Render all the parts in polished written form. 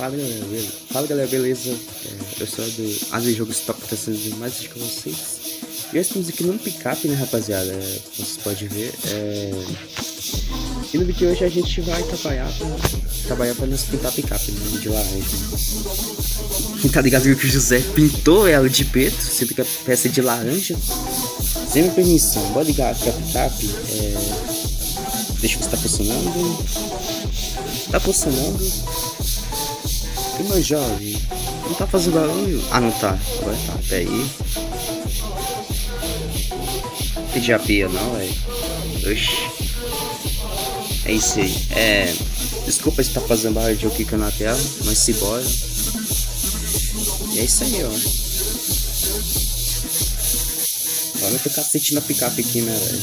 Fala galera, beleza? Eu sou do Asa Jogos Top, tá sendo mais vídeo com vocês. E nós estamos aqui num picape, né, rapaziada? Como vocês podem ver. E no vídeo de hoje a gente vai trabalhar pra nos pintar picape, né, de laranja. Quem tá ligado que o José pintou ela de preto, sempre que a peça é de laranja. Sem minha permissão, bora ligar aqui a picape. Deixa eu ver se tá funcionando. Tá funcionando. E meu jovem, não tá fazendo barulho? Ah, não tá. Agora tá, pera aí. Tem diapia não, velho. Oxi. É isso aí. Desculpa se tá fazendo barulho de eu clicando na tela, mas se bora. E é isso aí, ó. Olha o cacete na picape aqui, né, velho?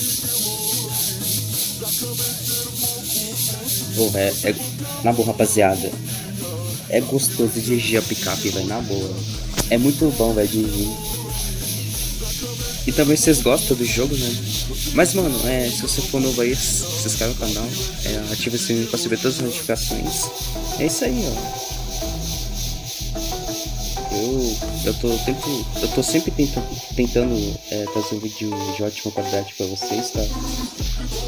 Na boa, rapaziada. É gostoso dirigir a picape, velho, na boa. É muito bom, velho, dirigir. E também vocês gostam do jogo, né? Mas, mano, se você for novo aí, se inscreve no canal, ativa o sininho pra receber todas as notificações. É isso aí, ó. Eu tô sempre tentando trazer um vídeo de ótima qualidade pra vocês, tá?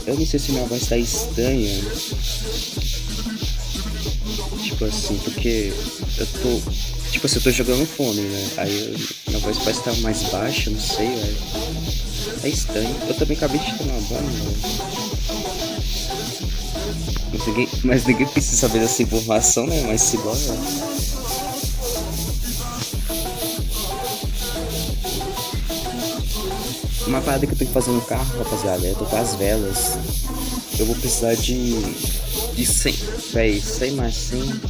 Eu não sei se minha voz tá estranha. Tipo assim, porque eu tô jogando fone, né? Aí minha voz parece estar mais baixa, não sei, velho. É estranho. Eu também acabei de tomar banho, velho. Mas ninguém precisa saber dessa informação, né? Mas se bora. Uma parada que eu tenho que fazer no carro, rapaziada, é tocar as velas. Eu vou precisar de 100, véi, 100 mais 100,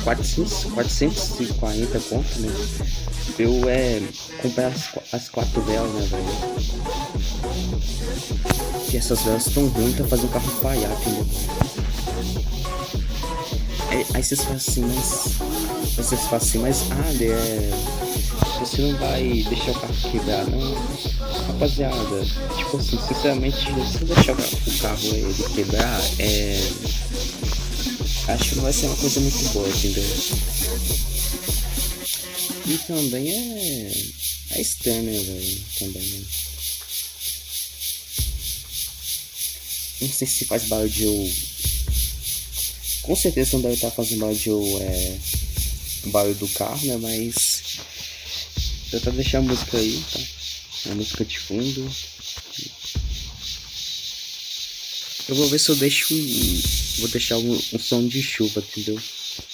440 conto, né? Eu comprar as 4 velas, né, velho? Que essas velas tão ruins pra fazer o carro falhar, entendeu? Aí vocês falam assim, mas você não vai deixar o carro quebrar, não? Rapaziada, tipo assim, sinceramente, se eu deixar o carro ele quebrar, acho que não vai ser uma coisa muito boa, entendeu? E também é estranho, né, velho? Também, né? Não sei se faz barulho de eu. Com certeza não deve estar fazendo barulho de eu, barulho do carro, né? Mas eu vou deixar a música aí, tá? A música de fundo. Eu vou ver se eu deixo. Vou deixar um som de chuva, entendeu?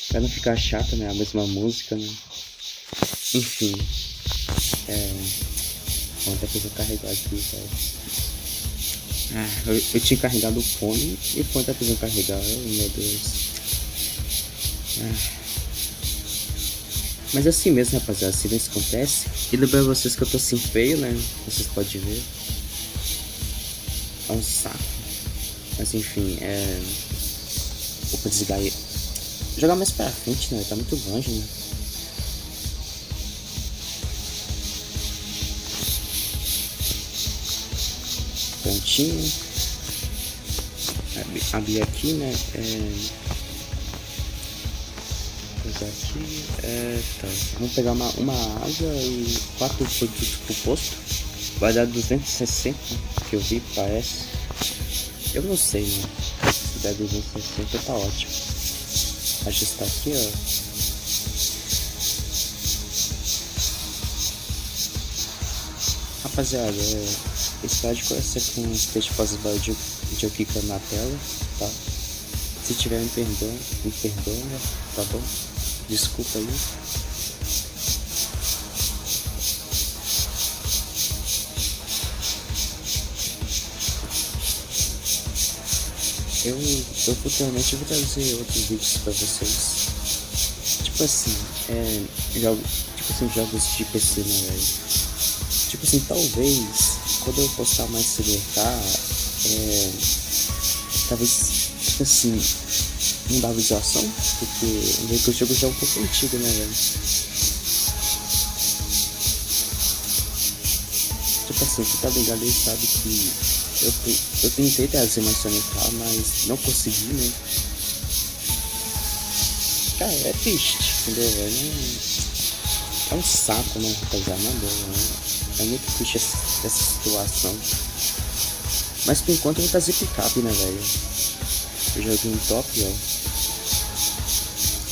Pra não ficar chato, né? A mesma música, né? Enfim. Vamos até que eu vou carregar aqui, velho. Eu tinha carregado o fone e o fone tá precisando carregar. Meu Deus. Mas assim mesmo, rapaziada, assim isso acontece. E lembrar vocês que eu tô assim feio, né? Vocês podem ver. É um saco. Mas enfim, vou desligar aí. Jogar mais pra frente, né? Tá muito longe, né? Prontinho. Abrir aqui, né? Aqui, tá. Vamos pegar uma água e 4 produtos pro posto. Vai dar 260, que eu vi, parece. Eu não sei, né? Se der 260 tá ótimo. Ajustar aqui, ó. Rapaziada, espero de coração que não esteja fazendo barulho de eu clicando na tela, tá? Se tiver me perdoa, tá bom? Desculpa aí. Eu futuramente vou trazer outros vídeos pra vocês. Tipo assim, jogos de PC, né, velho? Tipo assim, talvez quando eu postar mais CDK, talvez, tipo assim, não dá visualização, porque o jogo já é um pouco antigo, né, velho? Tipo assim, você tá ligado aí, sabe que eu tentei trazer mais CDK, mas não consegui, né? Cara, é triste, entendeu, velho? É um saco, né, rapaziada? Não, né? É muito triste essa situação. Mas por enquanto eu vou fazer picape, né, velho? Eu joguei um top, ó.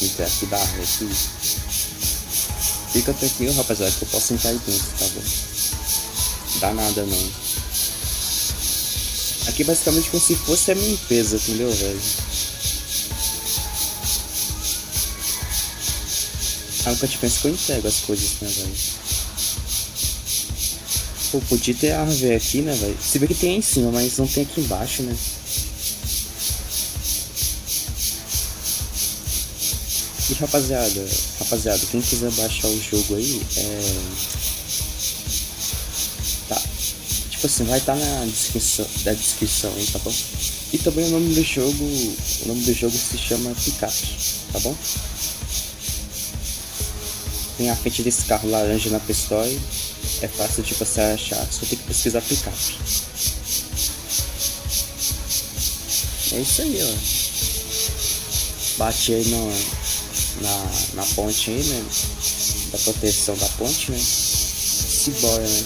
Entrar aqui da rua aqui. Fica tranquilo, rapaziada, que eu posso entrar aí dentro, tá bom? Dá nada não. Aqui basicamente como se fosse a minha empresa, entendeu, velho? Ah, nunca te penso que eu entrego as coisas, né, velho? Pô, podia ter árvore aqui, né, velho? Se bem que tem aí em cima, mas não tem aqui embaixo, né? E rapaziada, quem quiser baixar o jogo aí, tá, tipo assim, vai estar na descrição aí, tá bom? E também o nome do jogo se chama Picape, tá bom? Tem a frente desse carro laranja na Play. É fácil de você achar, só tem que pesquisar Picape. É isso aí, ó. Bate aí na ponte aí, né? Da proteção da ponte, né? Se bora, né?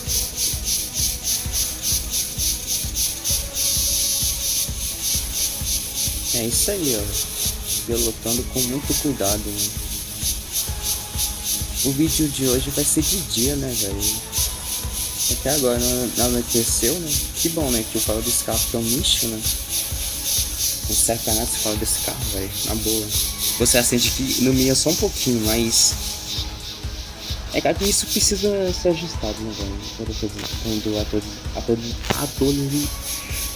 É isso aí, ó. Pilotando com muito cuidado, né? O vídeo de hoje vai ser de dia, né, velho? Até agora não anoiteceu, né? Que bom, né? Que eu falo desse carro que é um nicho, né? Não serve pra nada se fala desse carro, velho. Na boa. Você sente que ilumina só um pouquinho, mas... É claro que isso precisa ser ajustado, né, velho? Quando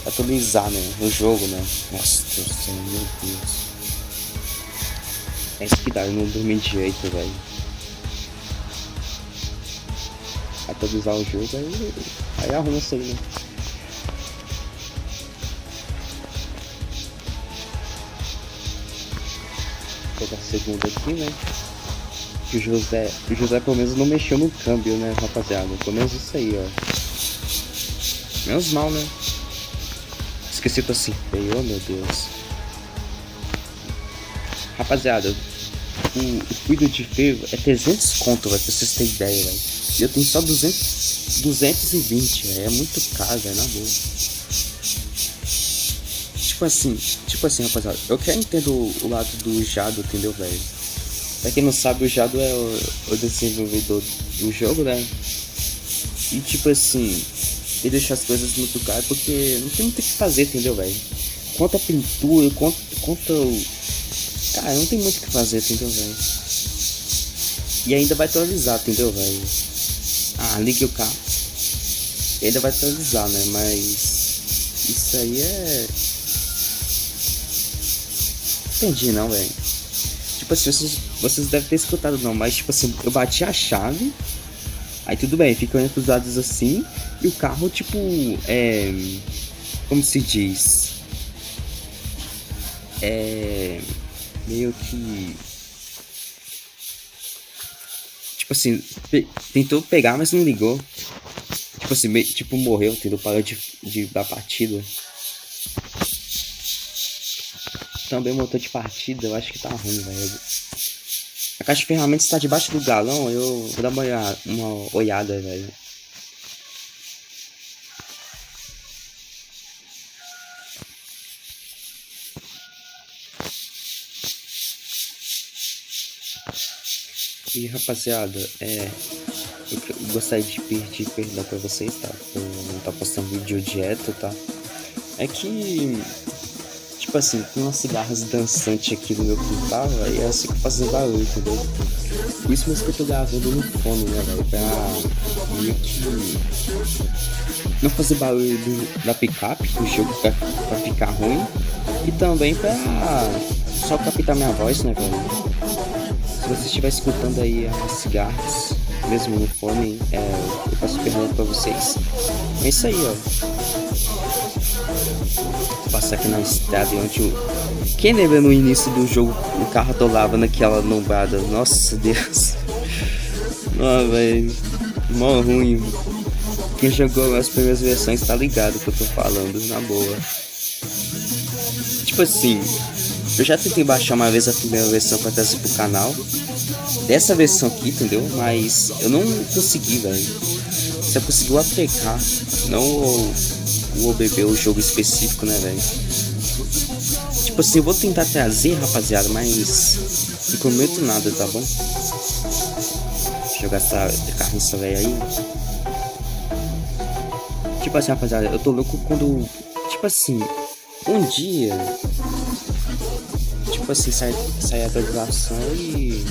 atualizar, né? O jogo, né? Nossa, Deus do céu, meu Deus. É isso que dá, eu não dormi direito, velho. Atualizar o jogo, aí arruma isso aí, né? Vou pegar a segunda aqui, né? Que o José pelo menos não mexeu no câmbio, né, rapaziada? Pelo menos isso aí, ó. Menos mal, né? Esqueci que eu acertei, oh meu Deus. Rapaziada, o cuido de freio é 300 conto, velho, pra vocês terem ideia, velho. E eu tenho só 220, véio. É muito caro, velho, na boa. Tipo assim, rapaziada, eu quero entender o lado do Jado, entendeu, velho? Pra quem não sabe, o Jado é o desenvolvedor do jogo, né? E tipo assim, ele deixa as coisas muito caras porque não tem muito o que fazer, entendeu, velho? Quanto a pintura, quanto o... Cara, não tem muito o que fazer, entendeu, velho? E ainda vai atualizar, entendeu, velho? Ah, ligue o carro. E ainda vai atualizar, né? Mas... Isso aí é... Entendi não, velho. Tipo assim, vocês devem ter escutado não, mas tipo assim, eu bati a chave. Aí tudo bem, fica entre os lados assim. E o carro, tipo, como se diz? Meio que... Tipo assim, tentou pegar, mas não ligou. Tipo assim, tipo, morreu, entendeu? Parou de dar partida. Também motor de partida, eu acho que tá ruim, velho. A caixa de ferramentas está debaixo do galão, eu vou dar uma olhada, velho. E rapaziada, eu gostaria de pedir perdão pra vocês, tá? Por não estar postando vídeo direto, tá? É que, tipo assim, tem umas cigarras dançantes aqui no meu quintal, aí é assim que eu faço barulho, entendeu? Por isso mesmo que eu tô gravando no fone, né, velho? Pra meio que não fazer barulho da picape, do jogo pra ficar ruim. E também pra só captar minha voz, né, velho? Se você estiver escutando aí as cigarras, mesmo no fone, eu faço pergunta pra vocês. É isso aí, ó. Vou passar aqui na estrada onde Quem lembra no início do jogo o carro atolava naquela lombada? Nossa Deus. Ah, velho. Mó ruim. Quem jogou as primeiras versões tá ligado que eu tô falando, na boa. Tipo assim, Eu já tentei baixar uma vez a primeira versão pra trazer pro canal. Dessa versão aqui, entendeu? Mas eu não consegui, velho. Só consegui o APK, não o OBB, o jogo específico, né, velho? Tipo assim, eu vou tentar trazer, rapaziada, mas não prometo nada, tá bom? Jogar essa carriça velho aí. Tipo assim, rapaziada, eu tô louco quando... Tipo assim, um dia... Tipo assim, sai a atualização e...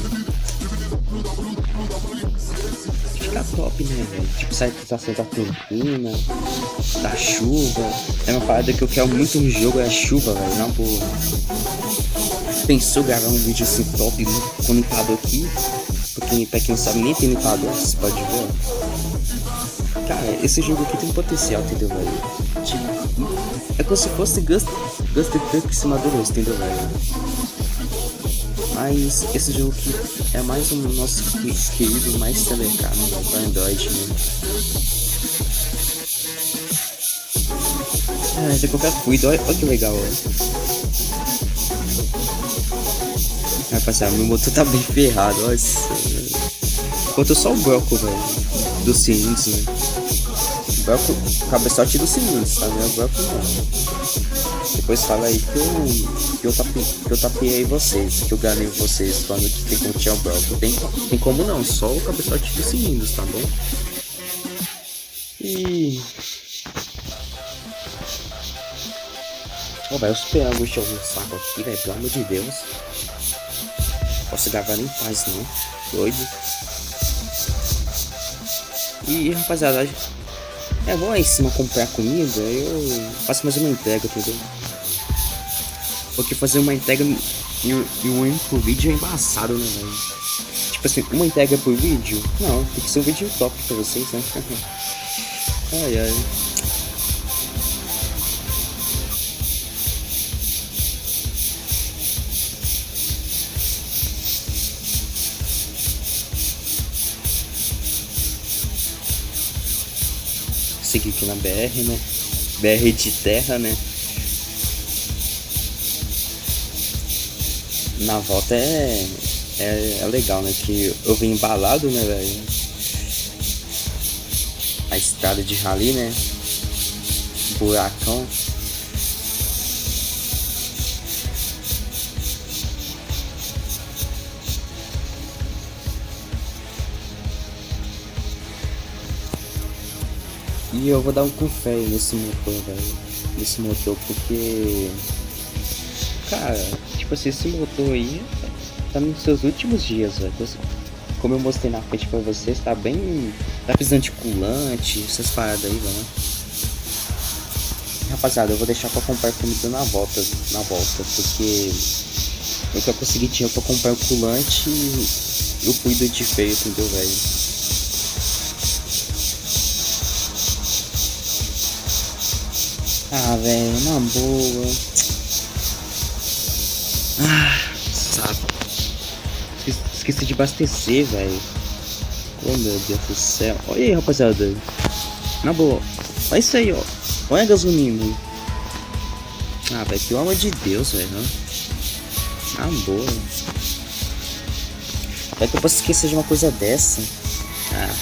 Fica top, né, velho? Tipo, sai a atualização da Campina, da chuva. É uma parada que eu quero muito no jogo, é a chuva, velho. Não, pô... Pensou gravar um vídeo assim top com limpador aqui? Porque pra quem não sabe, nem tem limpador, você pode ver. Cara, esse jogo aqui tem potencial, entendeu, velho? Tipo, é como se fosse Ghost Duck Simulador, entendeu, velho? Mas esse jogo aqui é mais um nosso querido mais telecado, né? Pra Android, né? Ah, tem qualquer cuido, olha que legal, ó. Rapaziada, meu motor tá bem ferrado, olha. Faltou só o bloco, velho, dos cilindros, né? O bloco, cabeçote dos cilindros, tá vendo? O bloco não. Depois fala aí que eu tapeei vocês, que eu ganhei vocês falando que tem como tinha o bloco. Tem como não, só o cabeçote dos cilindros, tá bom? E... Ó, velho, eu esperando o um saco aqui, velho, pelo amor de Deus. Posso gravar em paz, não. Doido. E, rapaziada, eu vou lá em cima comprar comida, eu faço mais uma entrega, entendeu? Porque fazer uma entrega e um único vídeo é embaçado, né, velho? Tipo assim, uma entrega por vídeo? Não, tem que ser um vídeo top pra vocês, né? Ai, ai. Seguir aqui na BR, né? BR de terra, né? Na volta é legal, né? Que eu vim embalado, né, velho? A estrada de rally, né? Buracão. E eu vou dar um confé nesse motor, velho. Nesse motor, porque... Cara, tipo assim, esse motor aí tá nos seus últimos dias, velho. Como eu mostrei na frente pra vocês, tá bem... Tá precisando de culante, essas paradas aí, velho. Rapaziada, eu vou deixar pra comprar comida na volta, porque... Eu quero conseguir dinheiro pra comprar o culante e eu cuido de feio, entendeu, velho? Ah, velho, na boa. Ah, saco. Esqueci de abastecer, velho. Oh, meu Deus do céu. Olha aí, rapaziada. Na boa. Olha isso aí, ó. Olha a gasolina. Ah, velho, pelo amor de Deus, velho. Na boa. Até que eu posso esquecer de uma coisa dessa. Ah.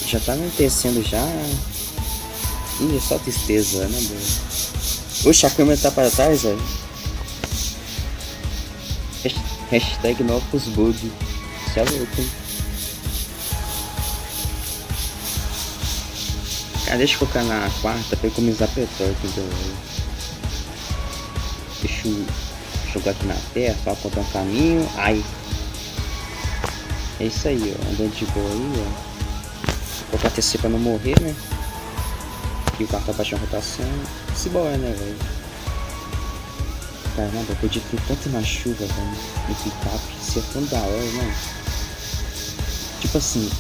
Já tá anoitecendo já. Ih, é só tristeza, né, boa. Oxe, a câmera tá para trás, velho. Hashtag novos bug. Isso é louco, hein? Cara, deixa eu colocar na quarta pra economizar petróleo, entendeu? Deixa eu jogar aqui na terra pra apontar um caminho. Ai. É isso aí, ó. Andando de boa aí, ó. Vou colocar TC pra não morrer, né? E o carro tá baixando a rotação. Se boa, né, velho? Caramba, eu acredito tanto na chuva, velho. No picape. Isso é tão da hora, né? Tipo assim,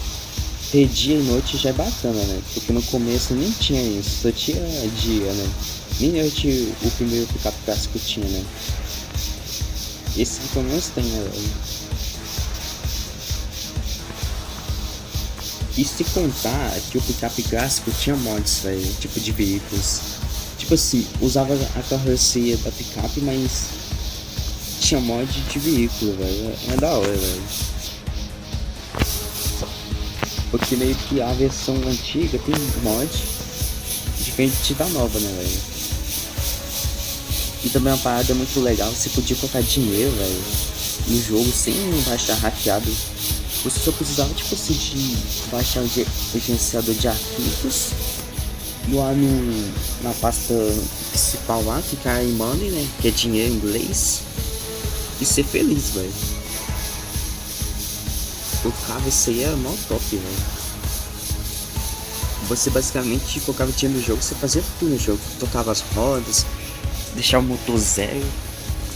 ter dia e noite já é bacana, né? Porque no começo nem tinha isso. Só tinha dia, né? Nem noite o primeiro picape clássico tinha, né? Esse pelo menos tem, né, velho? E se contar que o picape clássico tinha mods, velho, tipo de veículos. Tipo tipo assim, usava a carroceria da picape, mas tinha mod de veículo, velho. É da hora, velho. Porque meio que a versão antiga tem mod diferente da nova, né, velho? E também uma parada muito legal, você podia colocar dinheiro, velho, no jogo sem baixar hackeado. Você só precisava, tipo assim, de baixar o gerenciador de arquivos e lá na pasta principal lá, clicar em money, né, que é dinheiro em inglês, e ser feliz, velho. O carro, isso aí é mó top, velho. Você basicamente colocava dinheiro no jogo, você fazia tudo no jogo, tocava as rodas, deixar o motor zero.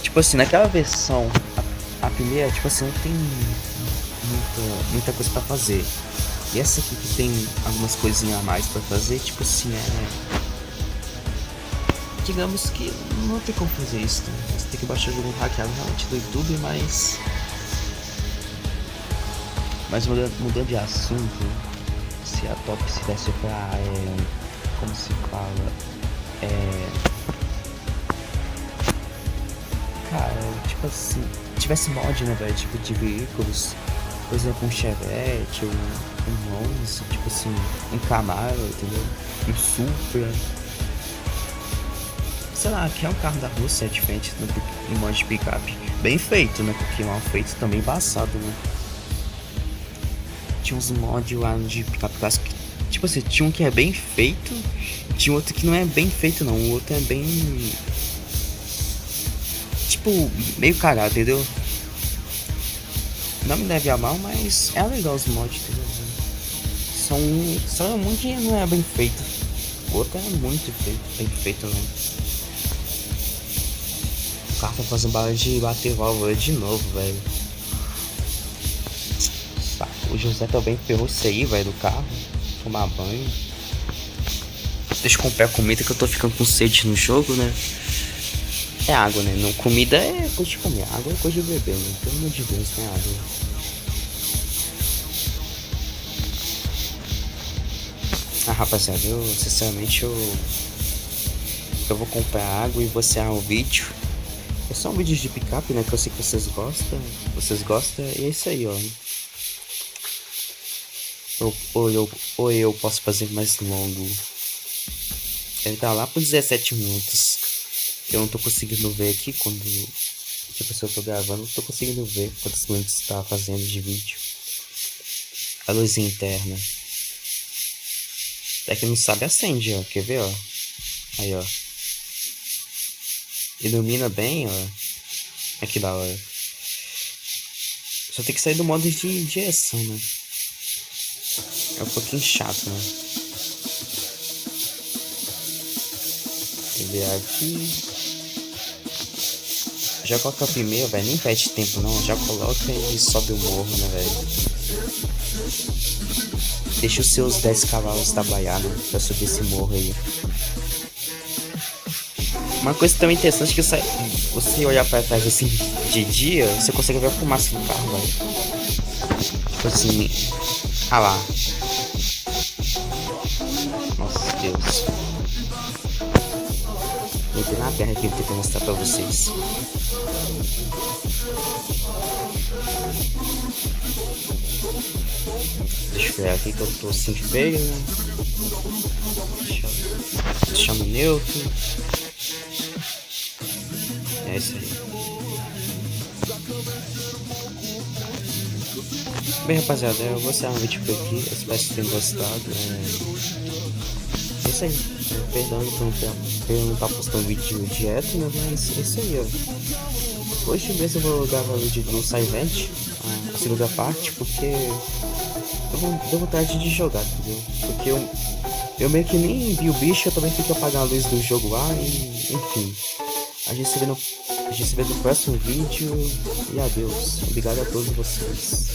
Tipo assim, naquela versão, a primeira, tipo assim, não tem muita coisa pra fazer. E essa aqui que tem algumas coisinhas a mais pra fazer, tipo assim, digamos que não tem como fazer isso, né? Você tem que baixar o jogo hackeado realmente do YouTube, mas mudando de assunto, se a top se desse pra, como se fala, cara, tipo assim, tivesse mod, né, velho, tipo de veículos, por exemplo, um Chevette, um Monza, tipo assim, um Camaro, entendeu? Um Supra. Sei lá, que é um carro da Rússia, é diferente do mod de picape. Bem feito, né, porque mal feito também embaçado, né. Tinha uns mods lá de picape clássico, tipo assim, tinha um que é bem feito, tinha outro que não é bem feito não, o outro é bem, tipo, meio cagado, entendeu? Não me leve a mal, mas é legal os mods, entendeu? Só um que não é bem feito. O outro é muito bem feito, né? O carro tá fazendo barulho de bater válvula de novo, velho. Tá, o José também ferrou isso aí, velho, do carro. Tomar banho. Deixa eu comprar comida que eu tô ficando com sede no jogo, né? É água, né? Não, comida é coisa de comer, água é coisa de beber, né? Pelo amor de Deus, né? Água. Ah, rapaziada, sinceramente eu vou comprar água e vou encerrar o vídeo. É só um vídeo de picape, né? Que eu sei que vocês gostam. E é isso aí, ó. Ou eu posso fazer mais longo. Ele tá lá por 17 minutos. Eu não tô conseguindo ver aqui quando. Tipo, se eu tô gravando, não tô conseguindo ver quantos minutos tá fazendo de vídeo. A luzinha interna. É que não sabe, acende, ó. Quer ver, ó? Aí, ó. Ilumina bem, ó. Aqui da hora. Só tem que sair do modo de direção, né? É um pouquinho chato, né? Vou virar aqui. Já coloca a primeira, velho. Nem perde tempo, não. Já coloca e sobe o morro, né, velho? Deixa os seus 10 cavalos trabalhar, né? Pra subir esse morro aí. Uma coisa também interessante é que você olhar pra trás assim de dia, você consegue ver a fumaça do carro, velho. Tipo assim. Ah lá. Nossa, Deus. Entrei na terra que eu tentei mostrar pra vocês. Deixa eu ver aqui que eu tô assim de feio, né? Deixa no neutro. É isso aí. Bem, rapaziada, eu vou encerrar um vídeo por aqui. Eu espero que tenham gostado. É isso aí. Perdão por não estar postando vídeo direto, né? Mas é isso aí, ó. Hoje mesmo eu vou gravar o vídeo do Saivent, a segunda parte, porque deu vontade de jogar, entendeu? Porque eu meio que nem vi o bicho, eu também fiquei apagar a luz do jogo lá e enfim. A gente se vê no próximo vídeo e adeus. Obrigado a todos vocês.